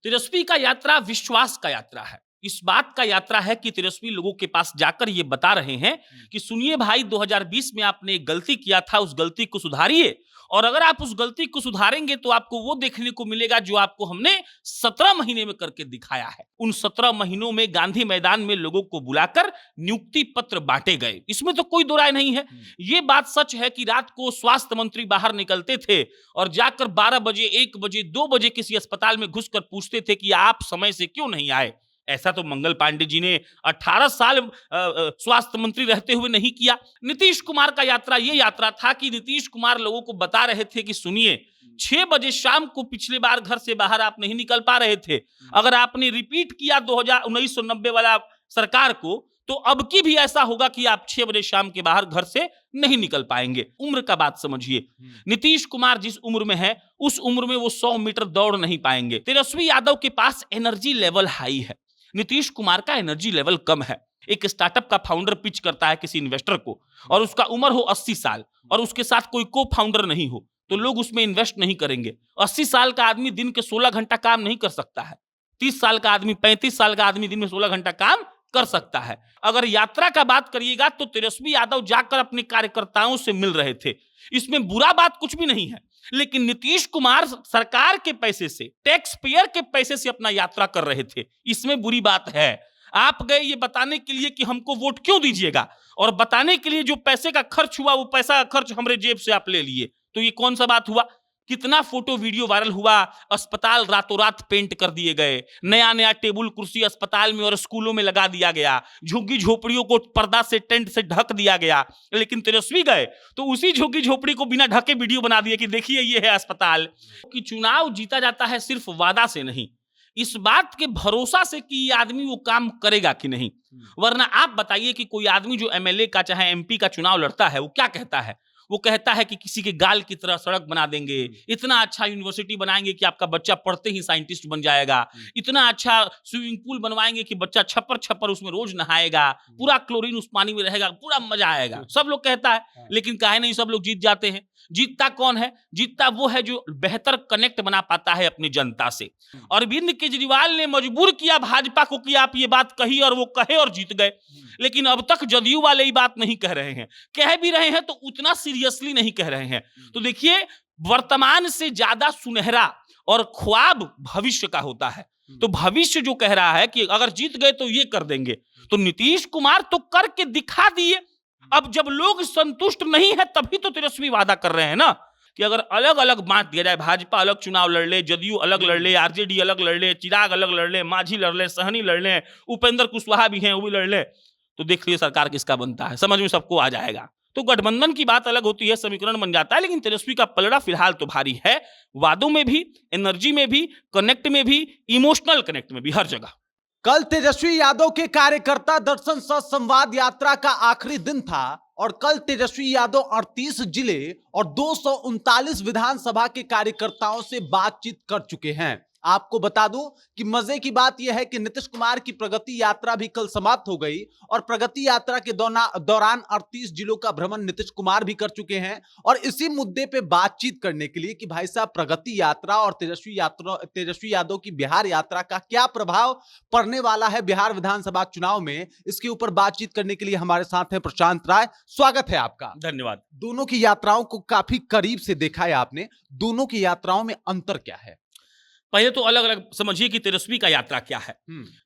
तेजस्वी का यात्रा विश्वास का यात्रा है। इस बात का यात्रा है कि तेजस्वी लोगों के पास जाकर ये बता रहे हैं कि सुनिए भाई, 2020 में आपने एक गलती किया था, उस गलती को सुधारिए, और अगर आप उस गलती को सुधारेंगे तो आपको वो देखने को मिलेगा जो आपको हमने 17 महीने में करके दिखाया है। उन 17 महीनों में गांधी मैदान में लोगों को बुलाकर नियुक्ति पत्र बांटे गए, इसमें तो कोई दो राय नहीं है। ये बात सच है कि रात को स्वास्थ्य मंत्री बाहर निकलते थे और जाकर 12 बजे, 1 बजे, 2 बजे किसी अस्पताल में घुसकर पूछते थे कि आप समय से क्यों नहीं आए। ऐसा तो मंगल पांडे जी ने 18 साल स्वास्थ्य मंत्री रहते हुए नहीं किया। नीतीश कुमार का यात्रा ये यात्रा था कि नीतीश कुमार लोगों को बता रहे थे कि सुनिए, 6 बजे शाम को पिछले बार घर से बाहर आप नहीं निकल पा रहे थे, अगर आपने रिपीट किया 1990 वाला सरकार को, तो अब की भी ऐसा होगा कि आप 6 बजे शाम के बाहर घर से नहीं निकल पाएंगे। उम्र का बात समझिए, नीतीश कुमार जिस उम्र में है उस उम्र में वो 100 मीटर दौड़ नहीं पाएंगे। तेजस्वी यादव के पास एनर्जी लेवल हाई है, नीतीश कुमार का एनर्जी लेवल कम है। एक स्टार्टअप का फाउंडर पिच करता है किसी इन्वेस्टर को और उसका उम्र हो 80 साल और उसके साथ कोई को फाउंडर नहीं हो, तो लोग उसमें इन्वेस्ट नहीं करेंगे। 80 साल का आदमी दिन के 16 घंटा काम नहीं कर सकता है। 30 साल का आदमी, 35 साल का आदमी दिन में 16 घंटा काम कर सकता है। अगर यात्रा का बात करिएगा तो तेजस्वी यादव जाकर अपने कार्यकर्ताओं से मिल रहे थे, इसमें बुरा बात कुछ भी नहीं है। लेकिन नीतीश कुमार सरकार के पैसे से, टैक्स पेयर के पैसे से अपना यात्रा कर रहे थे, इसमें बुरी बात है। आप गए ये बताने के लिए कि हमको वोट क्यों दीजिएगा, और बताने के लिए जो पैसे का खर्च हुआ वो पैसा का खर्च हमारे जेब से आप ले लिए, तो ये कौन सा बात हुआ। कितना फोटो वीडियो वायरल हुआ, अस्पताल रातों रात पेंट कर दिए गए, नया नया टेबल कुर्सी अस्पताल में और स्कूलों में लगा दिया गया, झुग्गी झोपड़ियों को पर्दा से, टेंट से ढक दिया गया। लेकिन तेजस्वी गए तो उसी झुग्गी झोपड़ी को बिना ढके वीडियो बना दिए कि देखिए ये है अस्पताल। कि चुनाव जीता जाता है सिर्फ वादा से नहीं, इस बात के भरोसा से कि ये आदमी वो काम करेगा कि नहीं। वरना आप बताइए कि कोई आदमी जो एमएलए का चाहे एमपी का चुनाव लड़ता है वो क्या कहता है, वो कहता है कि किसी के गाल की तरह सड़क बना देंगे, इतना अच्छा यूनिवर्सिटी बनाएंगे कि आपका बच्चा पढ़ते ही साइंटिस्ट बन जाएगा, इतना अच्छा स्विमिंग पूल बनवाएंगे कि बच्चा छप्पर छप्पर उसमें रोज नहाएगा, पूरा क्लोरीन उस पानी में रहेगा, पूरा मजा आएगा, सब लोग कहता है। लेकिन काहे नहीं सब लोग जीत जाते हैं। जीतता कौन है? जीतता वो है जो बेहतर कनेक्ट बना पाता है अपनी जनता से। अरविंद केजरीवाल ने मजबूर किया भाजपा को कि आप ये बात कही, और वो कहे और जीत गए। लेकिन अब तक जदयू वाले ये बात नहीं कह रहे हैं, कह भी रहे हैं तो उतना सीरियसली नहीं कह रहे हैं। तो देखिए, वर्तमान से ज्यादा सुनहरा और ख्वाब भविष्य का होता है। तो भविष्य जो कह रहा है कि अगर जीत गए तो ये कर देंगे, तो नीतीश कुमार तो करके दिखा दिए। अब जब लोग संतुष्ट नहीं है तभी तो तेजस्वी वादा कर रहे हैं ना कि अगर अलग अलग बांट दिया जाए, भाजपा अलग चुनाव लड़ ले, जदयू अलग लड़ ले, आरजेडी अलग लड़ ले, चिराग अलग लड़ ले, मांझी लड़ ले, सहनी लड़ ले, उपेंद्र कुशवाहा भी हैं वो भी लड़ ले, तो देख लिए सरकार किसका बनता है, समझ में सबको आ जाएगा। तो गठबंधन की बात अलग होती है, समीकरण बन जाता है। लेकिन तेजस्वी का पलड़ा फिलहाल तो भारी है, वादों में भी, एनर्जी में भी, कनेक्ट में भी, इमोशनल कनेक्ट में भी, हर जगह। कल तेजस्वी यादव के कार्यकर्ता दर्शन सह संवाद यात्रा का आखिरी दिन था और कल तेजस्वी यादव 38 जिले और 239 विधानसभा के कार्यकर्ताओं से बातचीत कर चुके हैं। आपको बता दूं कि मजे की बात यह है कि नीतीश कुमार की प्रगति यात्रा भी कल समाप्त हो गई और प्रगति यात्रा के दौरान 38 जिलों का भ्रमण नीतीश कुमार भी कर चुके हैं। और इसी मुद्दे पे बातचीत करने के लिए कि भाई साहब, प्रगति यात्रा और तेजस्वी यादव की बिहार यात्रा का क्या प्रभाव पड़ने वाला है बिहार विधानसभा चुनाव में, इसके ऊपर बातचीत करने के लिए हमारे साथ है प्रशांत राय। स्वागत है आपका। धन्यवाद। दोनों की यात्राओं को काफी करीब से देखा है आपने, दोनों की यात्राओं में अंतर क्या है? पहले तो अलग अलग समझिए कि तेजस्वी का यात्रा क्या है।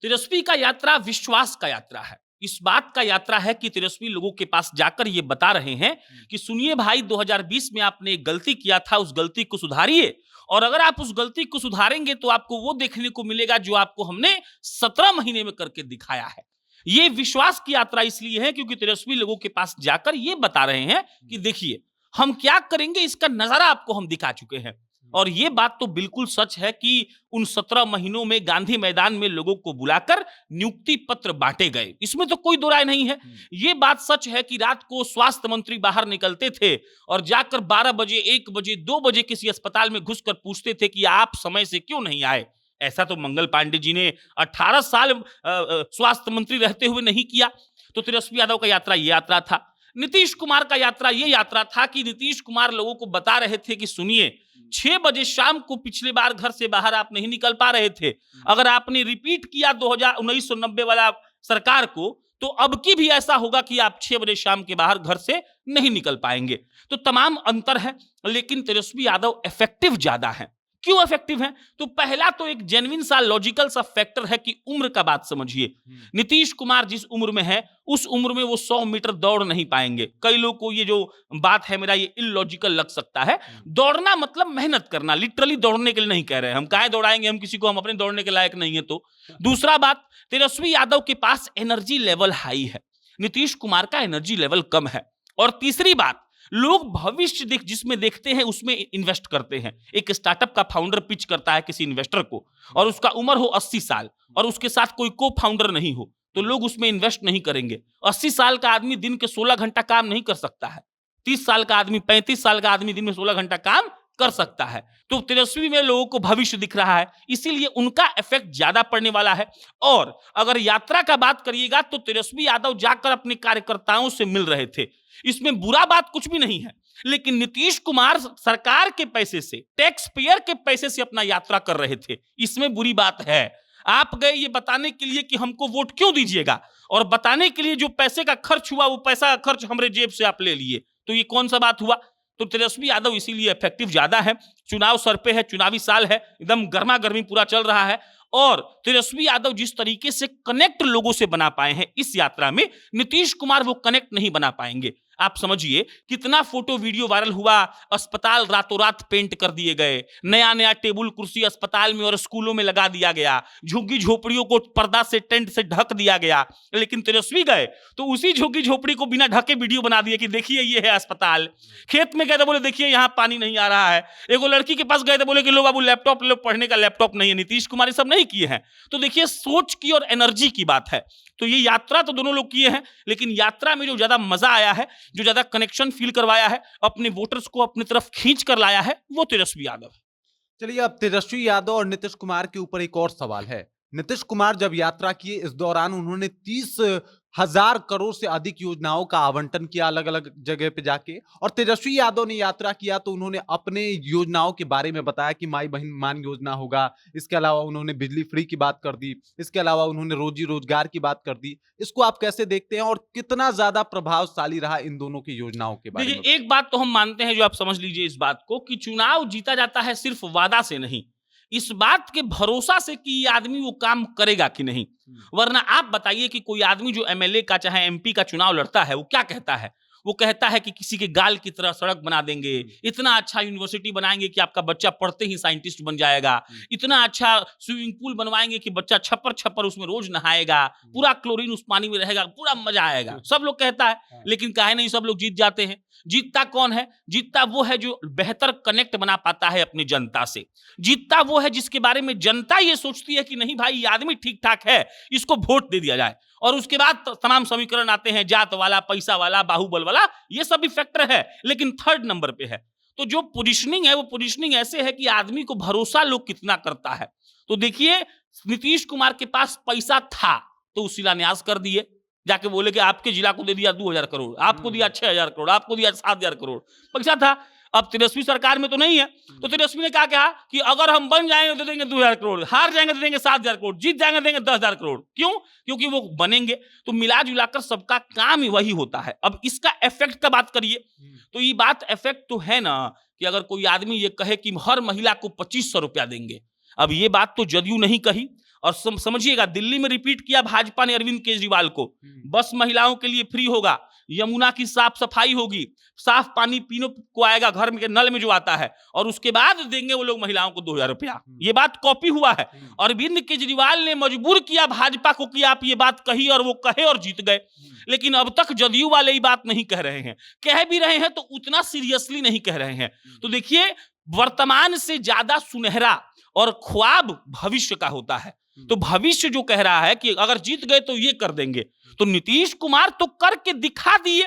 तेजस्वी का यात्रा विश्वास का यात्रा है। इस बात का यात्रा है कि तेजस्वी लोगों के पास जाकर ये बता रहे हैं कि सुनिए भाई, 2020 में आपने एक गलती किया था, उस गलती को सुधारिए, और अगर आप उस गलती को सुधारेंगे तो आपको वो देखने को मिलेगा जो आपको हमने 17 महीने में करके दिखाया है। ये विश्वास की यात्रा इसलिए है क्योंकि तेजस्वी लोगों के पास जाकर ये बता रहे हैं कि देखिए हम क्या करेंगे, इसका नजारा आपको हम दिखा चुके हैं। और ये बात तो बिल्कुल सच है कि उन 17 महीनों में गांधी मैदान में लोगों को बुलाकर नियुक्ति पत्र बांटे गए, इसमें तो कोई दो राय नहीं है। ये बात सच है कि रात को स्वास्थ्य मंत्री बाहर निकलते थे और जाकर 12 बजे, 1 बजे, 2 बजे किसी अस्पताल में घुसकर पूछते थे कि आप समय से क्यों नहीं आए। ऐसा तो मंगल पांडे जी ने 18 साल स्वास्थ्य मंत्री रहते हुए नहीं किया। तो तेजस्वी यादव का यात्रा ये यात्रा था। नीतीश कुमार का यात्रा ये यात्रा था कि नीतीश कुमार लोगों को बता रहे थे कि सुनिए, 6 बजे शाम को पिछले बार घर से बाहर आप नहीं निकल पा रहे थे। अगर आपने रिपीट किया 1990 वाला सरकार को, तो अब की भी ऐसा होगा कि आप 6 बजे शाम के बाहर घर से नहीं निकल पाएंगे। तो तमाम अंतर है, लेकिन तेजस्वी यादव इफेक्टिव ज्यादा है। क्यों इफेक्टिव है? तो पहला तो एक जेन्युइन सा लॉजिकल सा फैक्टर है कि उम्र का बात समझिए। नीतीश कुमार जिस उम्र में है, उस उम्र में वो 100 मीटर दौड़ नहीं पाएंगे। कई लोग को ये जो बात है मेरा ये इलॉजिकल लग सकता है। दौड़ना मतलब मेहनत करना, लिटरली दौड़ने के लिए नहीं कह रहे हैं हम। काहे दौड़ाएंगे हम किसी को, हम अपने दौड़ने के लायक नहीं है तो। दूसरा बात, तेजस्वी यादव के पास एनर्जी लेवल हाई है, नीतीश कुमार का एनर्जी लेवल कम है। और तीसरी बात, लोग भविष्य जिसमें देखते हैं उसमें इन्वेस्ट करते हैं। एक स्टार्टअप का फाउंडर पिच करता है किसी इन्वेस्टर को और उसका उम्र हो 80 साल और उसके साथ कोई को फाउंडर नहीं हो, तो लोग उसमें इन्वेस्ट नहीं करेंगे। 80 साल का आदमी दिन के 16 घंटा काम नहीं कर सकता है। 30 साल का आदमी, 35 साल का आदमी दिन में 16 घंटा काम कर सकता है। तो तेजस्वी में लोगों को भविष्य दिख रहा है, इसीलिए उनका इफेक्ट ज्यादा पड़ने वाला है। और अगर यात्रा का बात करिएगा तो तेजस्वी यादव जाकर अपने कार्यकर्ताओं से मिल रहे थे, इसमें बुरा बात कुछ भी नहीं है। लेकिन नीतीश कुमार सरकार के पैसे से, टैक्स पेयर के पैसे से अपना यात्रा कर रहे थे, इसमें बुरी बात है। आप गए ये बताने के लिए कि हमको वोट क्यों दीजिएगा, और बताने के लिए जो पैसे का खर्च हुआ वो पैसा का खर्च हमारे जेब से आप ले लिए, तो ये कौन सा बात हुआ? तो तेजस्वी यादव इसीलिए इफेक्टिव ज्यादा है। चुनाव सर पे है, चुनावी साल है, एकदम गर्मा गर्मी पूरा चल रहा है। और तेजस्वी यादव जिस तरीके से कनेक्ट लोगों से बना पाए हैं इस यात्रा में, नीतीश कुमार वो कनेक्ट नहीं बना पाएंगे। आप समझिए कितना फोटो वीडियो वायरल हुआ, अस्पताल रातों रात पेंट कर दिए गए, नया नया टेबल कुर्सी अस्पताल में और स्कूलों में लगा दिया गया, झुग्गी झोपड़ियों को पर्दा से, टेंट से ढक दिया गया। लेकिन तेजस्वी गए तो उसी झुग्गी झोपड़ी को बिना ढके वीडियो बना दिए कि देखिए ये है अस्पताल। खेत में गए तो बोले देखिए यहाँ पानी नहीं आ रहा है। एगो लड़की के पास गए तो बोले कि लो बाबू लैपटॉप लो, पढ़ने का लैपटॉप नहीं है। नीतीश कुमार ये सब नहीं किए हैं। तो देखिए सोच की और एनर्जी की बात है। तो ये यात्रा तो दोनों लोग किए हैं, लेकिन यात्रा में जो ज्यादा मजा आया है, जो ज्यादा कनेक्शन फील करवाया है, अपने वोटर्स को अपनी तरफ खींच कर लाया है, वो तेजस्वी यादव है। चलिए, अब तेजस्वी यादव और नीतीश कुमार के ऊपर एक और सवाल है। नीतीश कुमार जब यात्रा किए, इस दौरान उन्होंने 30,000 करोड़ से अधिक योजनाओं का आवंटन किया अलग अलग जगह पे जाके। और तेजस्वी यादव ने यात्रा किया तो उन्होंने अपने योजनाओं के बारे में बताया कि माई बहन मान योजना होगा। इसके अलावा उन्होंने बिजली फ्री की बात कर दी, इसके अलावा उन्होंने रोजी रोजगार की बात कर दी। इसको आप कैसे देखते हैं और कितना ज्यादा प्रभावशाली रहा इन दोनों की योजनाओं के बारे में? देखिए, एक बात तो हम मानते हैं, जो आप समझ लीजिए इस बात को, कि चुनाव जीता जाता है सिर्फ वादा से नहीं, इस बात के भरोसा से कि ये आदमी वो काम करेगा कि नहीं। वरना आप बताइए कि कोई आदमी जो एमएलए का चाहे एमपी का चुनाव लड़ता है, वो क्या कहता है? वो कहता है कि किसी के गाल की तरह सड़क बना देंगे, इतना अच्छा यूनिवर्सिटी बनाएंगे कि आपका बच्चा पढ़ते ही साइंटिस्ट बन जाएगा, इतना अच्छा स्विमिंग पूल बनवाएंगे कि बच्चा छप्पर छप्पर उसमें रोज नहाएगा, पूरा क्लोरीन उस पानी में रहेगा, पूरा मजा आएगा। सब लोग कहता है, लेकिन काहे नहीं सब लोग जीत जाते हैं? जीतता कौन है? जीतता वो है जो बेहतर कनेक्ट बना पाता है अपनी जनता से। जीतता वो है जिसके बारे में जनता ये सोचती है कि नहीं भाई ये आदमी ठीक ठाक है, इसको वोट दे दिया जाए। और उसके बाद तमाम समीकरण आते हैं, जात वाला, पैसा वाला, बाहुबल वाला, ये सब भी फैक्टर है, लेकिन थर्ड नंबर पे है। तो जो पोजीशनिंग है वो पोजीशनिंग ऐसे है कि आदमी को भरोसा लोग कितना करता है। तो देखिए, नीतीश कुमार के पास पैसा था तो शिलान्यास कर दिए, जाके बोले कि आपके जिला को दे दिया 2,000 करोड़, आपको दिया 6,000 करोड़, आपको दिया 7,000 करोड़, पैसा था। अब तेजस्वी सरकार में तो नहीं है, तो तेजस्वी ने क्या कहा कि अगर हम बन जाएंगे तो देंगे 2,000 करोड़, हार जाएंगे तो देंगे 7,000 करोड़, जीत जाएंगे तो देंगे 10,000 करोड़। क्यों? क्योंकि वो बनेंगे। तो मिला जुलाकर सबका काम ही वही होता है। अब इसका इफेक्ट का बात करिए, तो ये बात इफेक्ट तो है ना, कि अगर कोई आदमी ये कहे कि हर महिला को 2,500 रुपया देंगे, अब ये बात तो जदयू नहीं कही। और समझिएगा, दिल्ली में रिपीट किया भाजपा ने अरविंद केजरीवाल को, बस महिलाओं के लिए फ्री होगा, यमुना की साफ सफाई होगी, साफ पानी पीने को आएगा घर में नल में जो आता है, और उसके बाद देंगे वो लोग महिलाओं को 2,000 रुपया। ये बात कॉपी हुआ है। अरविंद केजरीवाल ने मजबूर किया भाजपा को कि आप ये बात कही, और वो कहे और जीत गए। लेकिन अब तक जदयू वाले ये बात नहीं कह रहे हैं, कह भी रहे हैं तो उतना सीरियसली नहीं कह रहे हैं। तो देखिए, वर्तमान से ज्यादा सुनहरा और ख्वाब भविष्य का होता है। तो भविष्य जो कह रहा है कि अगर जीत गए तो ये कर देंगे, तो नीतीश कुमार तो करके दिखा दिए।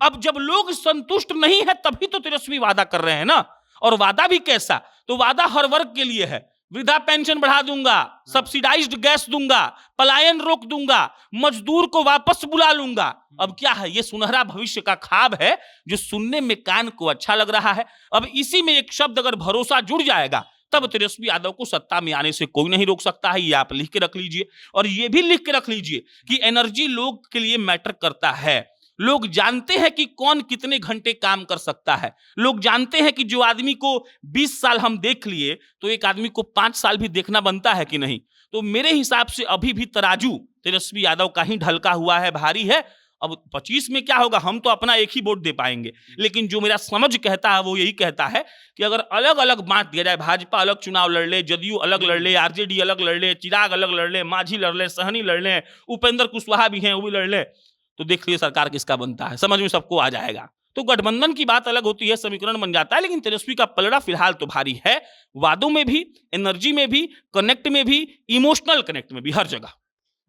अब जब लोग संतुष्ट नहीं है तभी तो तेजस्वी वादा कर रहे हैं ना। और वादा भी कैसा? तो वादा हर वर्ग के लिए है। वृद्धा पेंशन बढ़ा दूंगा, सब्सिडाइज्ड गैस दूंगा, पलायन रोक दूंगा, मजदूर को वापस बुला लूंगा। अब क्या है, ये सुनहरा भविष्य का ख्वाब है जो सुनने में कान को अच्छा लग रहा है। अब इसी में एक शब्द अगर भरोसा जुड़ जाएगा तब तेजस्वी यादव को सत्ता में आने से कोई नहीं रोक सकता है। ये आप लिख के रख लीजिए, और ये भी लिख के रख लीजिए कि एनर्जी लोग के लिए मैटर करता है। लोग जानते हैं कि कौन कितने घंटे काम कर सकता है। लोग जानते हैं कि जो आदमी को 20 साल हम देख लिए तो एक आदमी को 5 साल भी देखना बनता है कि नहीं। तो मेरे हिसाब से अभी भी तराजू तेजस्वी यादव का ही ढलका हुआ है, भारी है। अब 25 में क्या होगा, हम तो अपना एक ही वोट दे पाएंगे, लेकिन जो मेरा समझ कहता है वो यही कहता है कि अगर अलग अलग बांट दिया जाए, भाजपा अलग चुनाव लड़ ले, जदयू अलग लड़ ले, आरजेडी अलग लड़ ले, चिराग अलग लड़ ले, मांझी लड़ ले, सहनी लड़ ले, उपेंद्र कुशवाहा भी हैं वो भी लड़ ले, तो देख लिए सरकार किसका बनता है, समझ में सबको आ जाएगा। तो गठबंधन की बात अलग होती है, समीकरण बन जाता है, लेकिन तेजस्वी का पलड़ा फिलहाल तो भारी है, वादों में भी, एनर्जी में भी, कनेक्ट में भी, इमोशनल कनेक्ट में भी, हर जगह।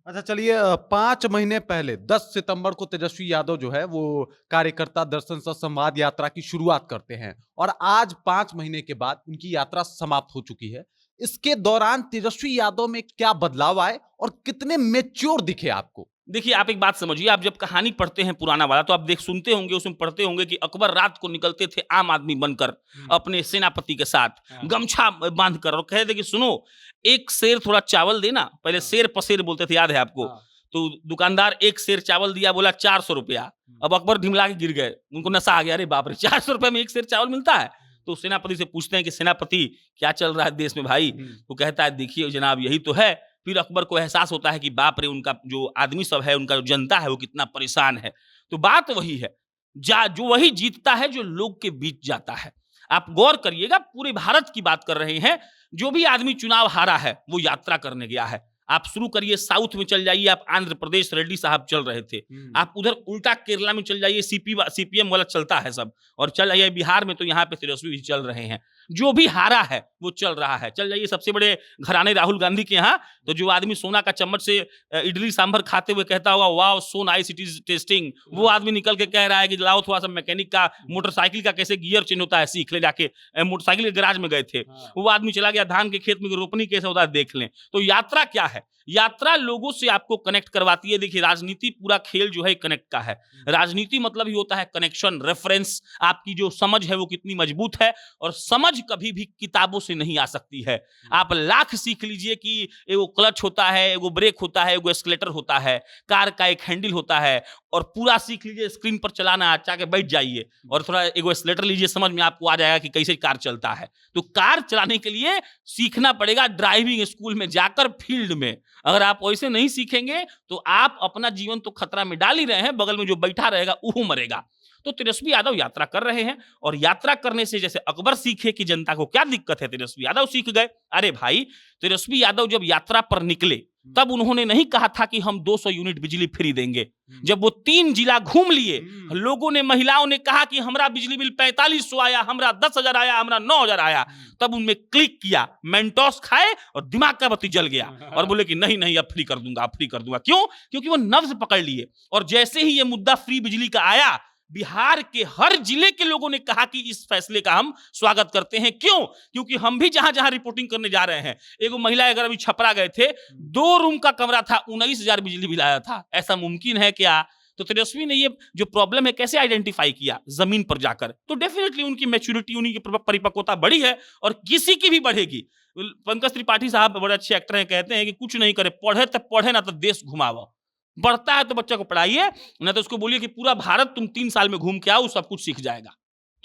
अच्छा चलिए, 5 महीने पहले 10 सितंबर को तेजस्वी यादव जो है वो कार्यकर्ता दर्शन सह संवाद यात्रा की शुरुआत करते हैं और आज 5 महीने के बाद उनकी यात्रा समाप्त हो चुकी है। इसके दौरान तेजस्वी यादव में क्या बदलाव आए और कितने मैच्योर दिखे आपको? देखिए, आप एक बात समझिए, आप जब कहानी पढ़ते हैं पुराना वाला तो आप सुनते होंगे, उसमें पढ़ते होंगे कि अकबर रात को निकलते थे आम आदमी बनकर अपने सेनापति के साथ गमछा बांधकर, और कहे थे कि सुनो एक शेर थोड़ा चावल देना। पहले शेर पसेर बोलते थे, याद है आपको? तो दुकानदार एक शेर चावल दिया, बोला 400 रुपया। अब अकबर ढिमला के गिर गए, उनको नशा आ गया, अरे बाप रे 400 रुपए में एक शेर चावल मिलता है। तो सेनापति से पूछते हैं कि सेनापति क्या चल रहा है देश में भाई? तो कहता है देखिए जनाब यही तो है। फिर अकबर को एहसास होता है कि बाप रे, उनका जो आदमी सब है, उनका जो जनता है वो कितना परेशान है। तो बात वही है, जो वही जीतता है जो लोग के बीच जाता है। आप गौर करिएगा, पूरे भारत की बात कर रहे हैं, जो भी आदमी चुनाव हारा है वो यात्रा करने गया है। आप शुरू करिए साउथ में चल जाइए, आप आंध्र प्रदेश रेड्डी साहब चल रहे थे, आप उधर उल्टा केरला में चल जाइए, सीपीएम वाला चलता है सब, और चल जाइए बिहार में तो यहाँ पे तेजस्वी भी चल रहे हैं। जो भी हारा है वो चल रहा है। चल जाइए सबसे बड़े घराने राहुल गांधी के यहाँ, तो जो आदमी सोना का चम्मच से इडली सांभर खाते हुए कहता होगा wow so nice it is testing, वो आदमी निकल के कह रहा है कि लाओ थोड़ा सा मैकेनिक का, मोटरसाइकिल का कैसे गियर चेंज होता है सीख ले, जाके मोटरसाइकिल के गैराज में गए थे, वो आदमी चला गया धान के खेत में रोपनी कैसे होता है देख लें। तो यात्रा क्या है? यात्रा लोगों से आपको कनेक्ट करवाती है। देखिए, राजनीति पूरा खेल जो है कनेक्ट का है। राजनीति मतलब ही होता है कनेक्शन, रेफरेंस, आपकी जो समझ है वो कितनी मजबूत है, और समझ कभी भी किताबों से नहीं आ सकती है। आप लाख सीख लीजिए कि एगो क्लच होता है, एगो ब्रेक होता है, एगो एस्केलेटर होता है, कार का एक हैंडल होता है, और पूरा सीख लीजिए स्क्रीन पर चलाना, अच्छा के बैठ जाइए और थोड़ा एगो एक्सीलरेटर लीजिए, समझ में आपको आ जाएगा कि कैसे कार चलता है। तो कार चलाने के लिए सीखना पड़ेगा ड्राइविंग स्कूल में जाकर, फील्ड में। अगर आप वैसे नहीं सीखेंगे तो आप अपना जीवन तो खतरा में डाल ही रहे हैं, बगल में जो बैठा रहेगा वो मरेगा। तो तेजस्वी यादव यात्रा कर रहे हैं, और यात्रा करने से जैसे अकबर सीखे कि जनता को क्या दिक्कत है, तेजस्वी यादव सीख गए। अरे भाई, तेजस्वी यादव जब यात्रा पर निकले तब उन्होंने नहीं कहा था कि हम 200 यूनिट बिजली फ्री देंगे। जब वो 3 जिला घूम लिए, लोगों ने, महिलाओं ने कहा कि हमरा बिजली बिल 4500 आया, हमरा 10,000 आया, हमरा 9,000 आया, तब उनमें क्लिक किया, मेंटोस खाए और दिमाग का बत्ती जल गया, और बोले कि नहीं नहीं अब फ्री कर दूंगा, अब फ्री कर दूंगा। क्यों? क्योंकि वो नब्ज पकड़ लिए। और जैसे ही ये मुद्दा फ्री बिजली का आया, बिहार के हर जिले के लोगों ने कहा कि इस फैसले का हम स्वागत करते हैं। क्यों? क्योंकि हम भी जहां जहां रिपोर्टिंग करने जा रहे हैं, एगो महिला अगर अभी छपरा गए थे, 2 रूम का कमरा था, 19,000 बिजली बिल आया था। ऐसा मुमकिन है क्या? तो तेजस्वी ने ये जो प्रॉब्लम है कैसे आइडेंटिफाई किया? जमीन पर जाकर। तो डेफिनेटली उनकी मैच्योरिटी, उनकी परिपक्वता बड़ी है, और किसी की भी बढ़ेगी। पंकज त्रिपाठी साहब बड़े अच्छे एक्टर हैं, कहते हैं कि कुछ नहीं करे, पढ़े तो पढ़े ना तो देश घुमाओ। बढ़ता है तो बच्चा को पढ़ाइए, ना तो उसको बोलिए कि पूरा भारत तुम 3 साल में घूम के आओ, सब कुछ सीख जाएगा।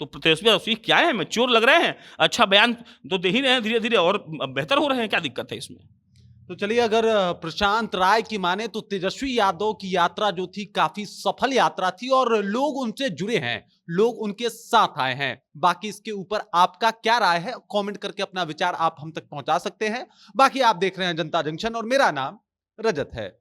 तो तेजस्वी क्या है, मैच्योर लग रहे हैं, अच्छा बयान तो दे ही रहे हैं, धीरे धीरे और बेहतर हो रहे हैं, क्या दिक्कत है इसमें? तो चलिए, अगर प्रशांत राय की माने तो तेजस्वी यादव की यात्रा जो थी काफी सफल यात्रा थी, और लोग उनसे जुड़े हैं, लोग उनके साथ आए हैं। बाकी इसके ऊपर आपका क्या राय है, कमेंट करके अपना विचार आप हम तक पहुंचा सकते हैं। बाकी आप देख रहे हैं जनता जंक्शन, और मेरा नाम रजत है।